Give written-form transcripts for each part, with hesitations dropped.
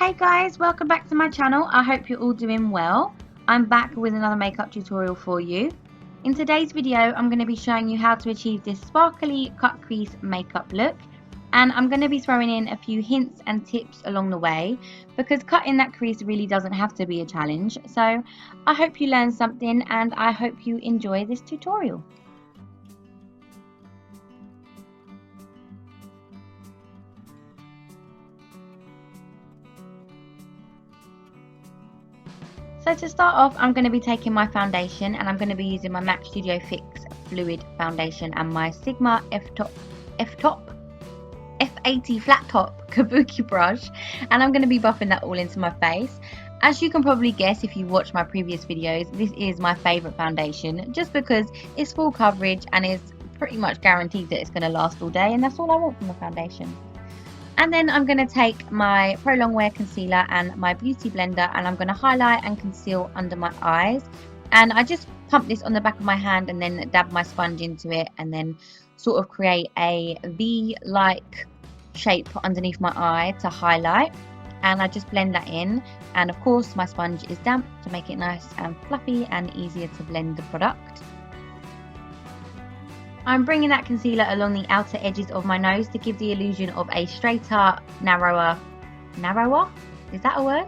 Hey guys, welcome back to my channel. I hope you're all doing well. I'm back with another makeup tutorial for you. In today's video, I'm going to be showing you how to achieve this sparkly cut crease makeup look. And I'm going to be throwing in a few hints and tips along the way, because cutting that crease really doesn't have to be a challenge. So I hope you learned something and I hope you enjoy this tutorial. So to start off, I'm going to be taking my foundation and I'm going to be using my MAC Studio Fix Fluid Foundation and my Sigma F80 Flat Top Kabuki brush, and I'm going to be buffing that all into my face. As you can probably guess if you watched my previous videos, this is my favourite foundation just because it's full coverage and is pretty much guaranteed that it's going to last all day, and that's all I want from the foundation. And then I'm going to take my Pro Longwear concealer and my beauty blender and I'm going to highlight and conceal under my eyes. And I just pump this on the back of my hand and then dab my sponge into it and then sort of create a V-like shape underneath my eye to highlight. And I just blend that in. And of course my sponge is damp to make it nice and fluffy and easier to blend the product. I'm bringing that concealer along the outer edges of my nose to give the illusion of a straighter, narrower, is that a word?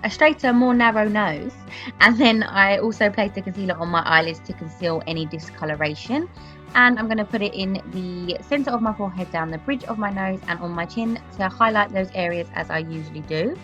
A straighter, more narrow nose. And then I also place the concealer on my eyelids to conceal any discoloration. And I'm going to put it in the centre of my forehead, down the bridge of my nose and on my chin to highlight those areas as I usually do.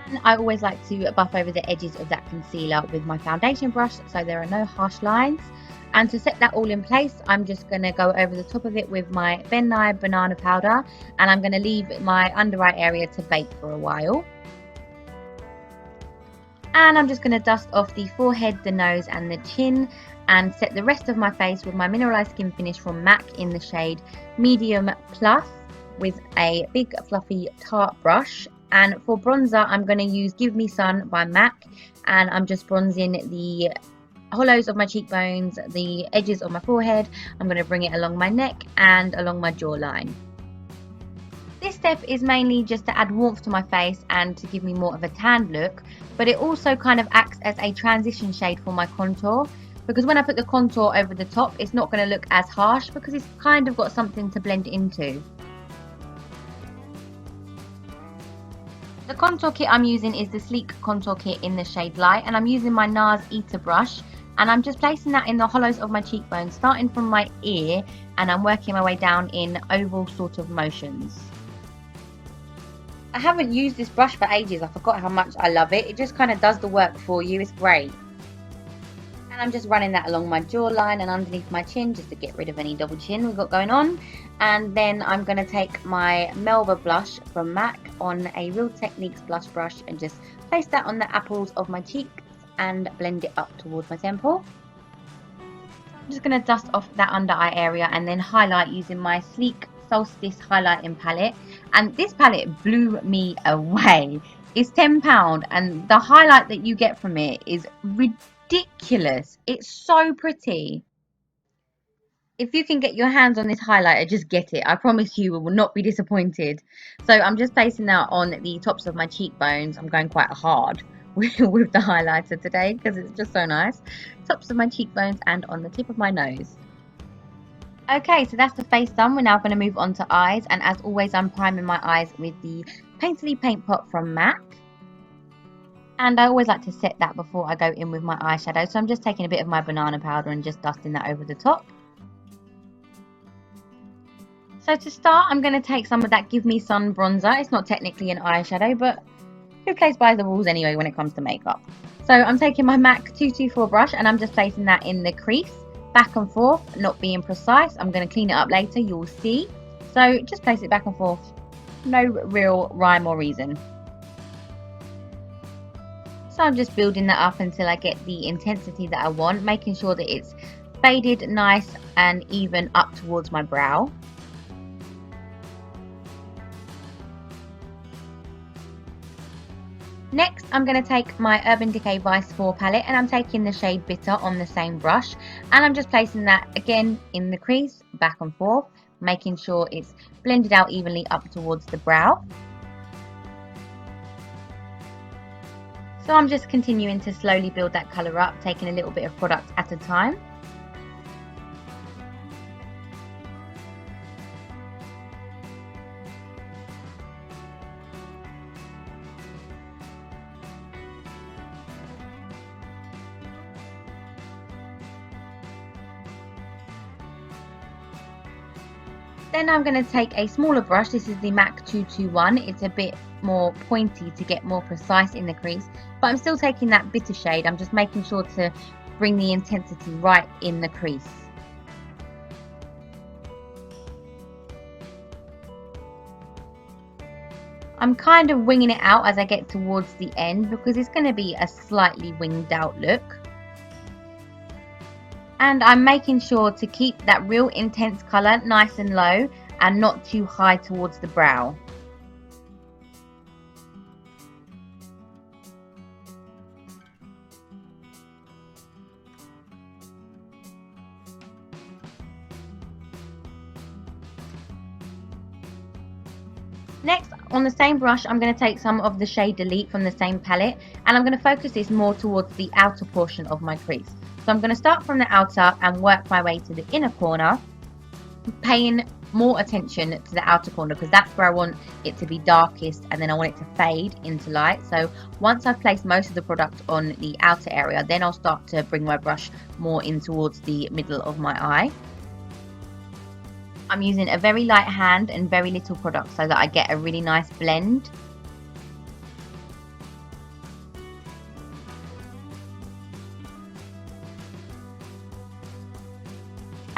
And I always like to buff over the edges of that concealer with my foundation brush so there are no harsh lines. And to set that all in place, I'm just going to go over the top of it with my Ben Nye banana powder, and I'm going to leave my under eye area to bake for a while. And I'm just going to dust off the forehead, the nose and the chin and set the rest of my face with my mineralised skin finish from MAC in the shade Medium Plus with a big fluffy tart brush. And for bronzer, I'm going to use Give Me Sun by MAC, and I'm just bronzing the hollows of my cheekbones, the edges of my forehead. I'm going to bring it along my neck and along my jawline. This step is mainly just to add warmth to my face and to give me more of a tanned look, but it also kind of acts as a transition shade for my contour, because when I put the contour over the top, it's not going to look as harsh because it's kind of got something to blend into. The contour kit I'm using is the Sleek Contour Kit in the shade Light, and I'm using my NARS Eater brush, and I'm just placing that in the hollows of my cheekbones, starting from my ear, and I'm working my way down in oval sort of motions. I haven't used this brush for ages. I forgot how much I love it. It just kind of does the work for you. It's great. And I'm just running that along my jawline and underneath my chin just to get rid of any double chin we've got going on. And then I'm going to take my Melba blush from MAC on a Real Techniques blush brush and just place that on the apples of my cheeks and blend it up towards my temple. I'm just going to dust off that under eye area and then highlight using my Sleek Solstice highlighting palette. And this palette blew me away. It's £10 and the highlight that you get from it is ridiculous. It's so pretty. If you can get your hands on this highlighter, just get it. I promise you will not be disappointed. So I'm just placing that on the tops of my cheekbones. I'm going quite hard with the highlighter today because it's just so nice. Tops of my cheekbones and on the tip of my nose. Okay, so that's the face done. We're now going to move on to eyes, and as always I'm priming my eyes with the Painterly Paint Pot from MAC. And I always like to set that before I go in with my eyeshadow, so I'm just taking a bit of my banana powder and just dusting that over the top. So to start, I'm going to take some of that Give Me Sun bronzer. It's not technically an eyeshadow, but who plays by the rules anyway when it comes to makeup? So I'm taking my MAC 224 brush and I'm just placing that in the crease, back and forth, not being precise. I'm going to clean it up later, you'll see. So just place it back and forth, no real rhyme or reason. So I'm just building that up until I get the intensity that I want, making sure that it's faded nice and even up towards my brow. Next, I'm going to take my Urban Decay Vice 4 palette and I'm taking the shade Bitter on the same brush, and I'm just placing that again in the crease, back and forth, making sure it's blended out evenly up towards the brow. So I'm just continuing to slowly build that colour up, taking a little bit of product at a time. Then I'm going to take a smaller brush. This is the MAC 221. It's a bit more pointy to get more precise in the crease, but I'm still taking that bitter shade. I'm just making sure to bring the intensity right in the crease. I'm kind of winging it out as I get towards the end because it's going to be a slightly winged out look. And I'm making sure to keep that real intense colour nice and low and not too high towards the brow. Next, on the same brush, I'm going to take some of the shade Delete from the same palette, and I'm going to focus this more towards the outer portion of my crease. So I'm going to start from the outer and work my way to the inner corner, paying more attention to the outer corner because that's where I want it to be darkest, and then I want it to fade into light. So once I've placed most of the product on the outer area, then I'll start to bring my brush more in towards the middle of my eye. I'm using a very light hand and very little product so that I get a really nice blend.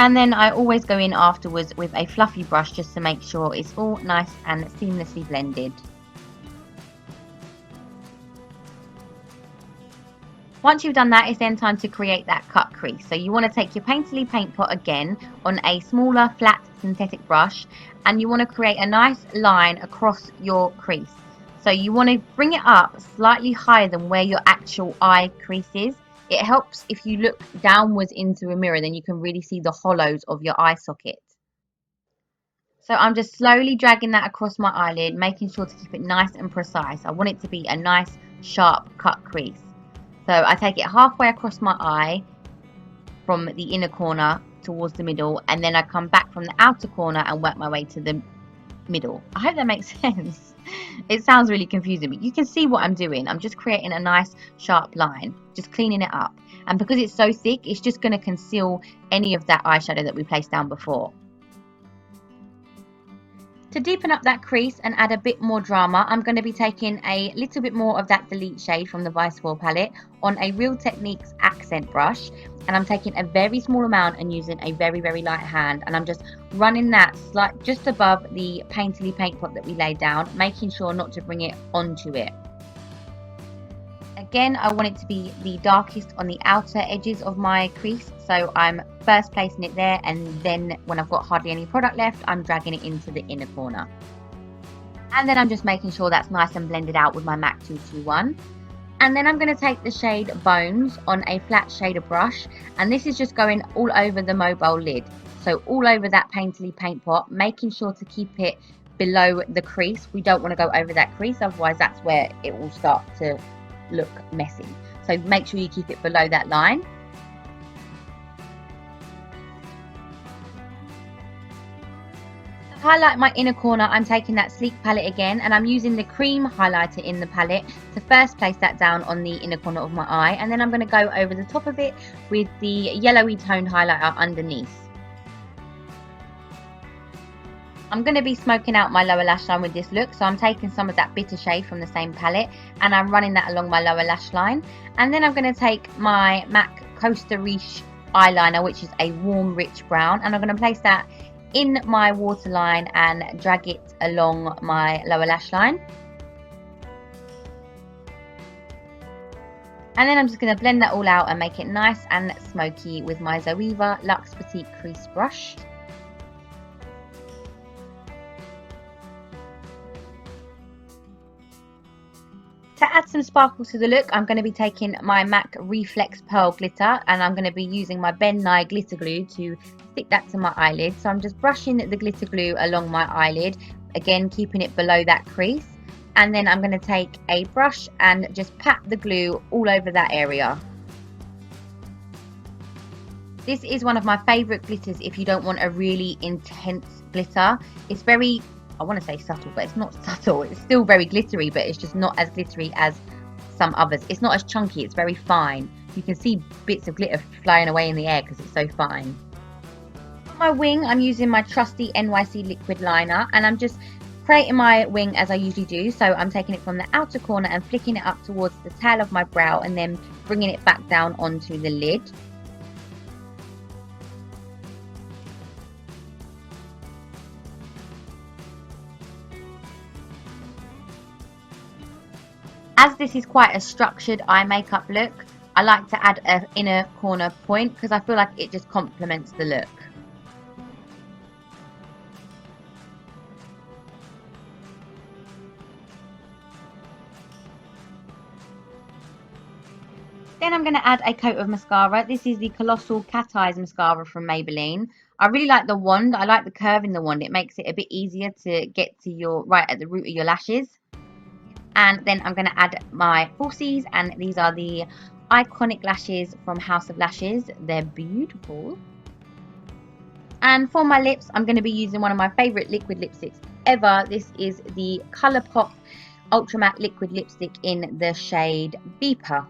And then I always go in afterwards with a fluffy brush just to make sure it's all nice and seamlessly blended. Once you've done that, it's then time to create that cut crease. So you want to take your Painterly paint pot again on a smaller flat synthetic brush, and you want to create a nice line across your crease. So you want to bring it up slightly higher than where your actual eye crease is. It helps if you look downwards into a mirror, then you can really see the hollows of your eye socket. So I'm just slowly dragging that across my eyelid, making sure to keep it nice and precise. I want it to be a nice sharp cut crease. So I take it halfway across my eye from the inner corner towards the middle, and then I come back from the outer corner and work my way to the middle. I hope that makes sense. It sounds really confusing, but you can see what I'm doing. I'm just creating a nice sharp line, just cleaning it up. And because it's so thick, it's just going to conceal any of that eyeshadow that we placed down before. To deepen up that crease and add a bit more drama, I'm going to be taking a little bit more of that Delete shade from the Vice 4 palette on a Real Techniques accent brush, and I'm taking a very small amount and using a very light hand, and I'm just running that just above the Painterly paint pot that we laid down, making sure not to bring it onto it. Again, I want it to be the darkest on the outer edges of my crease, so I'm first placing it there, and then when I've got hardly any product left, I'm dragging it into the inner corner. And then I'm just making sure that's nice and blended out with my MAC 221. And then I'm going to take the shade Bones on a flat shader brush, and this is just going all over the mobile lid. So all over that Painterly paint pot, making sure to keep it below the crease. We don't want to go over that crease, otherwise that's where it will start to look messy. So make sure you keep it below that line. To highlight my inner corner, I'm taking that Sleek palette again, and I'm using the cream highlighter in the palette to first place that down on the inner corner of my eye, and then I'm going to go over the top of it with the yellowy toned highlighter underneath. I'm going to be smoking out my lower lash line with this look, so I'm taking some of that bitter shade from the same palette and I'm running that along my lower lash line. And then I'm going to take my MAC Costa Riche eyeliner, which is a warm rich brown, and I'm going to place that in my waterline and drag it along my lower lash line. And then I'm just going to blend that all out and make it nice and smoky with my Zoeva Luxe Petite Crease brush. To add some sparkle to the look, I'm going to be taking my MAC Reflex Pearl Glitter, and I'm going to be using my Ben Nye glitter glue to stick that to my eyelid. So I'm just brushing the glitter glue along my eyelid, again keeping it below that crease. And then I'm going to take a brush and just pat the glue all over that area. This is one of my favourite glitters if you don't want a really intense glitter. It's very, I want to say subtle, but it's not subtle. It's still very glittery, but it's just not as glittery as some others. It's not as chunky, it's very fine. You can see bits of glitter flying away in the air because it's so fine. For my wing, I'm using my trusty NYC liquid liner, and I'm just creating my wing as I usually do. So I'm taking it from the outer corner and flicking it up towards the tail of my brow and then bringing it back down onto the lid. As this is quite a structured eye makeup look, I like to add an inner corner point because I feel like it just complements the look. Then I'm going to add a coat of mascara. This is the Colossal Cat Eyes mascara from Maybelline. I really like the wand. I like the curve in the wand. It makes it a bit easier to get to your right at the root of your lashes. And then I'm going to add my falsies, and these are the iconic lashes from House of Lashes. They're beautiful. And for my lips, I'm going to be using one of my favourite liquid lipsticks ever. This is the Colourpop Ultra Matte Liquid Lipstick in the shade Beeper.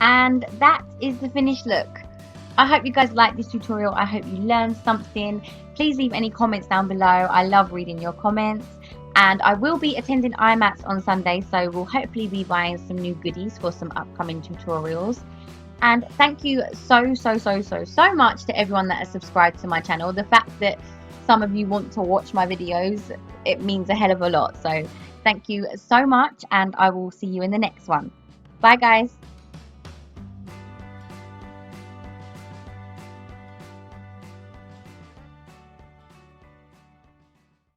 And that is the finished look. I hope you guys liked this tutorial. I hope you learned something. Please leave any comments down below. I love reading your comments. And I will be attending IMATS on Sunday, so we'll hopefully be buying some new goodies for some upcoming tutorials. And thank you so much to everyone that has subscribed to my channel. The fact that some of you want to watch my videos, it means a hell of a lot. So thank you so much, and I will see you in the next one. Bye guys.